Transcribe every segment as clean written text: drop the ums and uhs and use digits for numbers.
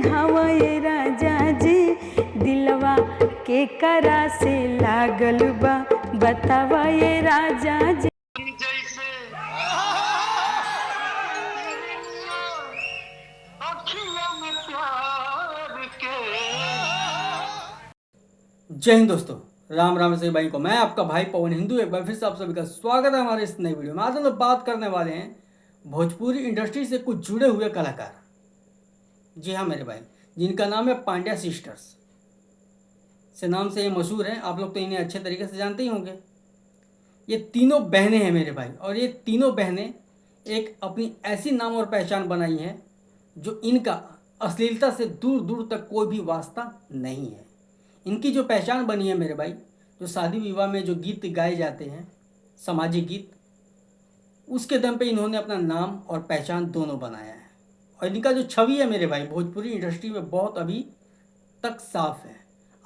हवा ये राजा जी, दिलवा के करा से लागल बा, बतावा ये राजा जी। जैसे अखियों में प्यार के। जय हिंद दोस्तों, राम राम से भाई को मैं आपका भाई पवन हिंदू एक बार फिर से आप सभी का स्वागत है हमारे इस नई वीडियो में। आज हम लोग बात करने वाले हैं भोजपुरी इंडस्ट्री से कुछ जुड़े हुए कलाकार। जी हाँ मेरे भाई, जिनका नाम है पांड्या सिस्टर्स। से नाम से ये मशहूर है, आप लोग तो इन्हें अच्छे तरीके से जानते ही होंगे। ये तीनों बहनें हैं मेरे भाई, और ये तीनों बहनें एक अपनी ऐसी नाम और पहचान बनाई है जो इनका अश्लीलता से दूर दूर तक कोई भी वास्ता नहीं है। इनकी जो पहचान बनी है मेरे भाई, जो शादी विवाह में जो गीत गाए जाते हैं, सामाजिक गीत, उसके दम पे इन्होंने अपना नाम और पहचान दोनों बनाया है। और इनका जो छवि है मेरे भाई भोजपुरी इंडस्ट्री में बहुत अभी तक साफ है।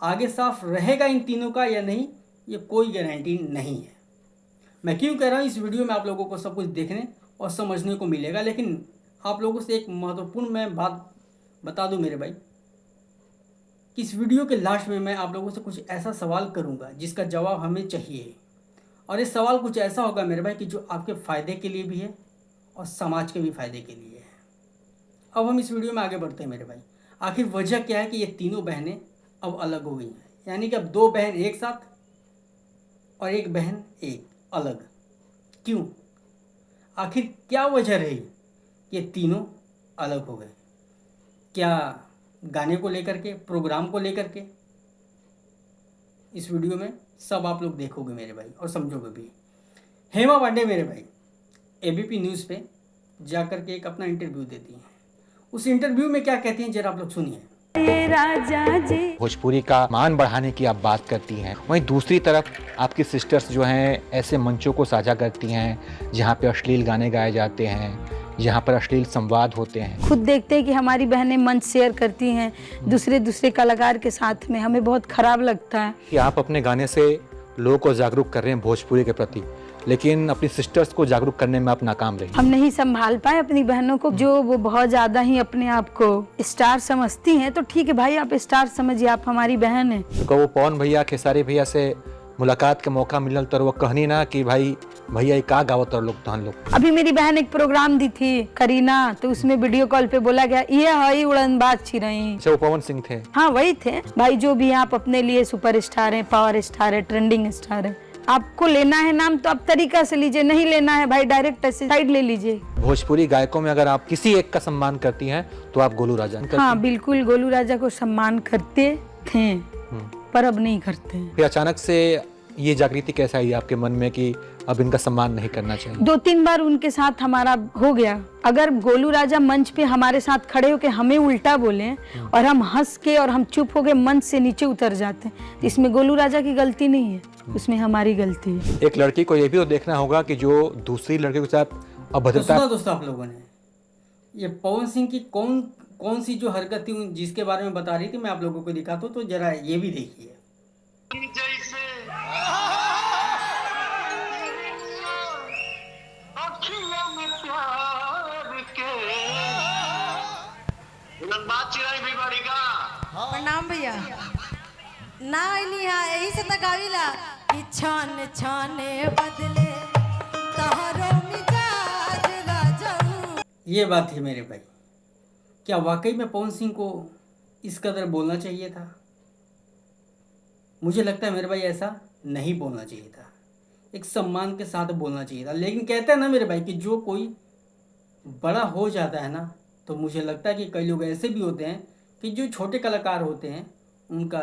आगे साफ रहेगा इन तीनों का या नहीं, ये कोई गारंटी नहीं है। मैं क्यों कह रहा हूँ, इस वीडियो में आप लोगों को सब कुछ देखने और समझने को मिलेगा। लेकिन आप लोगों से एक महत्वपूर्ण मैं बात बता दूं मेरे भाई, कि इस वीडियो के लास्ट में मैं आप लोगों से कुछ ऐसा सवाल करूंगा जिसका जवाब हमें चाहिए। और ये सवाल कुछ ऐसा होगा मेरे भाई कि जो आपके फ़ायदे के लिए भी है और समाज के भी फायदे के लिए है। अब हम इस वीडियो में आगे बढ़ते हैं मेरे भाई। आखिर वजह क्या है कि ये तीनों बहनें अब अलग हो गई हैं, यानी कि अब दो बहन एक साथ और एक बहन एक अलग। क्यों, आखिर क्या वजह रही कि ये तीनों अलग हो गए? क्या गाने को लेकर के, प्रोग्राम को लेकर के? इस वीडियो में सब आप लोग देखोगे मेरे भाई और समझोगे भी। हेमा पांडे मेरे भाई एबीपी न्यूज़ पे जाकर के एक अपना इंटरव्यू देती हैं। उस इंटरव्यू में क्या कहती हैं जरा आप लोग सुनिए। ये राजा जी, भोजपुरी का मान बढ़ाने की आप बात करती हैं, वहीं दूसरी तरफ आपकी सिस्टर्स जो हैं ऐसे मंचों को साझा करती हैं जहां पे अश्लील गाने गाए जाते हैं, जहां पर अश्लील संवाद होते हैं। खुद देखते हैं कि हमारी बहनें मंच शेयर करती हैं दूसरे कलाकार के साथ में, हमें बहुत खराब लगता है। कि आप अपने गाने से लोगों को जागरूक कर रहे हैं भोजपुरी के प्रति, लेकिन अपनी सिस्टर्स को जागरूक करने में आप नाकाम रही। हम नहीं संभाल पाए अपनी बहनों को, जो वो बहुत ज्यादा ही अपने आप को स्टार समझती हैं। तो ठीक है भाई, आप स्टार समझिए, आप हमारी बहन हैं। तो वो पवन भैया, खेसारी भैया से मुलाकात के मौका मिलल तो वो कहनी ना कि भाई भैया का गावत और लोग तहन लोग। अभी मेरी बहन एक प्रोग्राम दी थी करीना, तो उसमें वीडियो कॉल पे बोला गया ये हई उड़नबाज छिरई। अच्छा, वो पवन सिंह थे? हाँ वही थे भाई। जो भी आप अपने लिए सुपर स्टार है, पावर स्टार है, ट्रेंडिंग स्टार है, आपको लेना है नाम तो आप तरीका से लीजिए, नहीं लेना है भाई डायरेक्ट ऐसे साइड ले लीजिए। भोजपुरी गायकों में अगर आप किसी एक का सम्मान करती हैं तो आप गोलू राजा। हाँ बिल्कुल, गोलू राजा को सम्मान करते थे पर अब नहीं करते हैं। फिर अचानक से ये जागृति कैसे आई आपके मन में कि अब इनका सम्मान नहीं करना चाहिए? 2-3 बार उनके साथ हमारा हो गया। अगर गोलू राजा मंच पे हमारे साथ खड़े होके हमें उल्टा बोले और हम हंस के और हम चुप हो गए मंच से नीचे उतर जाते हैं, तो इसमें गोलू राजा की गलती नहीं है, उसमें हमारी गलती है। एक लड़की को ये भी तो देखना होगा कि जो दूसरी लड़की के साथ अभद्रता। तो दोस्तों आप लोगों ने ये पवन सिंह की कौन सी जो हरकत थी जिसके बारे में बता रही थी, मैं आप लोगों को दिखाता हूँ, तो जरा ये भी देखिए। जैसे अखियों में प्यार के। उड़नबाज चिराई भी बड़ी का। प्रणाम भैया। ना अइली हाँ, यही से तो गाविला कि छान छाने बदले तहरो मिजाज राजू। ये बात थी मेरे भाई, क्या वाकई में पवन सिंह को इस कदर बोलना चाहिए था? मुझे लगता है मेरे भाई ऐसा नहीं बोलना चाहिए था, एक सम्मान के साथ बोलना चाहिए था। लेकिन कहते हैं ना मेरे भाई कि जो कोई बड़ा हो जाता है ना, तो मुझे लगता है कि कई लोग ऐसे भी होते हैं कि जो छोटे कलाकार होते हैं उनका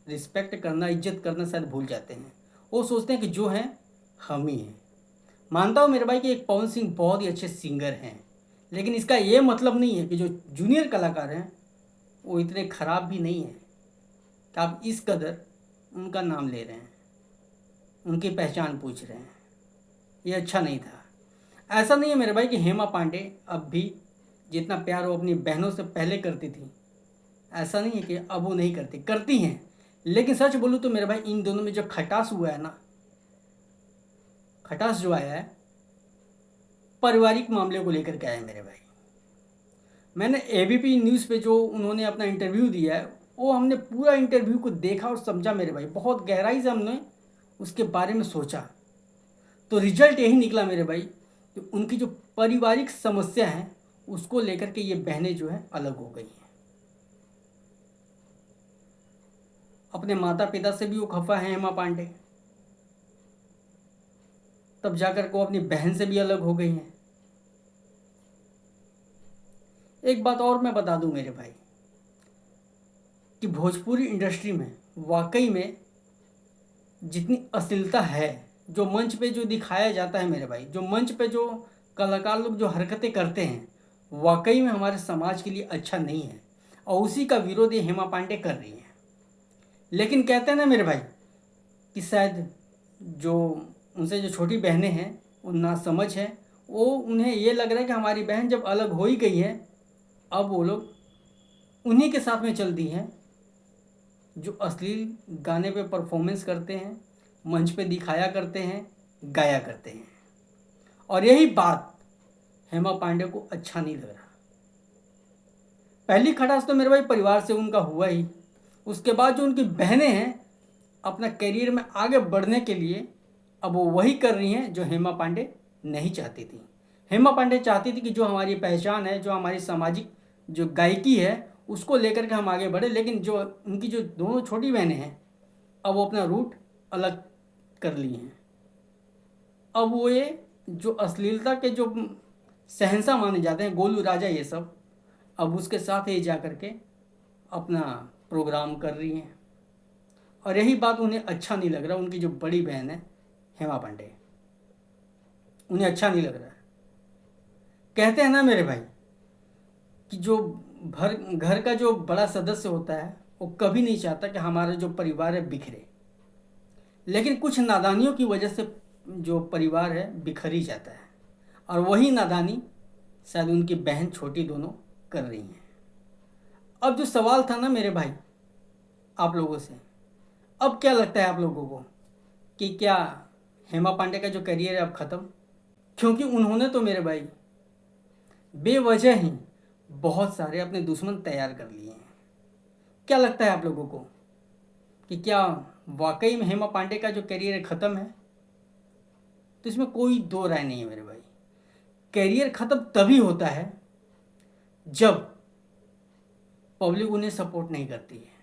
रिस्पेक्ट करना, इज्जत करना शायद भूल जाते हैं। वो सोचते हैं कि जो हैं हम ही हैं। मानता हूँ मेरे भाई कि एक पवन सिंह बहुत ही अच्छे सिंगर हैं, लेकिन इसका ये मतलब नहीं है कि जो जूनियर कलाकार हैं वो इतने ख़राब भी नहीं हैं कि आप इस कदर उनका नाम ले रहे हैं, उनकी पहचान पूछ रहे हैं। ये अच्छा नहीं था। ऐसा नहीं है मेरे भाई कि हेमा पांडे अब भी जितना प्यार वो अपनी बहनों से पहले करती थी, ऐसा नहीं है कि अब वो नहीं करती, करती हैं। लेकिन सच बोलूँ तो मेरे भाई इन दोनों में जो खटास हुआ है ना, खटास जो आया है पारिवारिक मामले को लेकर के आया है मेरे भाई। मैंने एबीपी न्यूज़ पे जो उन्होंने अपना इंटरव्यू दिया है, वो हमने पूरा इंटरव्यू को देखा और समझा मेरे भाई, बहुत गहराई से हमने उसके बारे में सोचा। तो रिजल्ट यही निकला मेरे भाई कि उनकी जो पारिवारिक समस्या है उसको लेकर के ये बहनें जो है अलग हो गई हैं। अपने माता पिता से भी वो खफा है हेमा पांडे, तब जाकर को अपनी बहन से भी अलग हो गई हैं। एक बात और मैं बता दूं मेरे भाई कि भोजपुरी इंडस्ट्री में वाकई में जितनी अश्लीलता है, जो मंच पे जो दिखाया जाता है मेरे भाई, जो मंच पे जो कलाकार लोग जो हरकतें करते हैं, वाकई में हमारे समाज के लिए अच्छा नहीं है और उसी का विरोध ये हेमा पांडे कर रही हैं। लेकिन कहते हैं ना मेरे भाई कि शायद जो उनसे जो छोटी बहनें हैं वो नासमझ हैं, वो उन्हें ये लग रहा है कि हमारी बहन जब अलग हो ही गई है, अब वो लोग उन्हीं के साथ में चलती हैं जो अश्लील गाने पे परफॉर्मेंस करते हैं, मंच पे दिखाया करते हैं, गाया करते हैं। और यही बात हेमा पांडे को अच्छा नहीं लग रहा। पहली खटास तो मेरे भाई परिवार से उनका हुआ ही, उसके बाद जो उनकी बहनें हैं अपना करियर में आगे बढ़ने के लिए अब वो वही कर रही हैं जो हेमा पांडे नहीं चाहती थी। हेमा पांडे चाहती थी कि जो हमारी पहचान है, जो हमारी सामाजिक जो गायकी है, उसको लेकर के हम आगे बढ़े, लेकिन जो उनकी जो दोनों छोटी बहनें हैं अब वो अपना रूट अलग कर ली हैं। अब वो ये जो अश्लीलता के जो शहंशाह माने जाते हैं, गोलू राजा ये सब, अब उसके साथ ही जा कर के अपना प्रोग्राम कर रही हैं। और यही बात उन्हें अच्छा नहीं लग रहा। उनकी जो बड़ी बहन है हेमा पांडे, उन्हें अच्छा नहीं लग रहा है। कहते हैं ना मेरे भाई कि जो घर का जो बड़ा सदस्य होता है वो कभी नहीं चाहता कि हमारा जो परिवार है बिखरे, लेकिन कुछ नादानियों की वजह से जो परिवार है बिखर ही जाता है। और वही नादानी शायद उनकी बहन छोटी दोनों कर रही हैं। अब जो सवाल था ना मेरे भाई आप लोगों से, अब क्या लगता है आप लोगों को कि क्या हेमा पांडे का जो करियर है अब ख़त्म? क्योंकि उन्होंने तो मेरे भाई बेवजह ही बहुत सारे अपने दुश्मन तैयार कर लिए हैं। क्या लगता है आप लोगों को कि क्या वाकई में हेमा पांडे का जो करियर ख़त्म है? तो इसमें कोई दो राय नहीं है मेरे भाई। करियर ख़त्म तभी होता है जब पब्लिक उन्हें सपोर्ट नहीं करती है।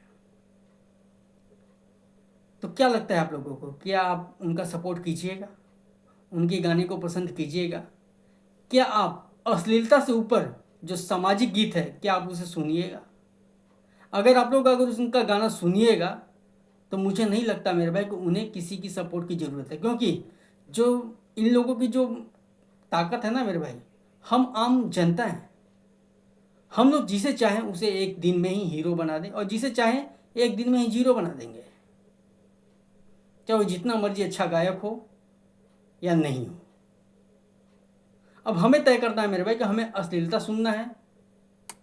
तो क्या लगता है आप लोगों को, क्या आप उनका सपोर्ट कीजिएगा, उनके गाने को पसंद कीजिएगा? क्या आप अश्लीलता से ऊपर जो सामाजिक गीत है क्या आप उसे सुनिएगा? अगर आप लोग उनका गाना सुनिएगा तो मुझे नहीं लगता मेरे भाई कि उन्हें किसी की सपोर्ट की ज़रूरत है, क्योंकि जो इन लोगों की जो ताकत है ना मेरे भाई, हम आम जनता हैं। हम लोग जिसे चाहें उसे एक दिन में ही हीरो बना दें और जिसे चाहें एक दिन में ही जीरो बना देंगे, चाहे वो जितना मर्जी अच्छा गायक हो या नहीं हो। अब हमें तय करना है मेरे भाई कि हमें अश्लीलता सुनना है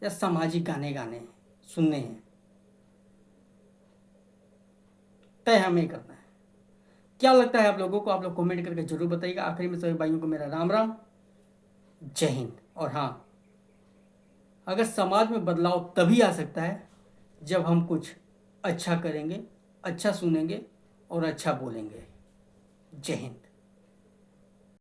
या सामाजिक गाने सुनने हैं। तय हमें करना है। क्या लगता है आप लोगों को? आप लोग कमेंट करके जरूर बताइएगा। आखिरी में सभी भाइयों को मेरा राम राम, जय हिंद। और हाँ, अगर समाज में बदलाव तभी आ सकता है जब हम कुछ अच्छा करेंगे, अच्छा सुनेंगे और अच्छा बोलेंगे। जय हिंद।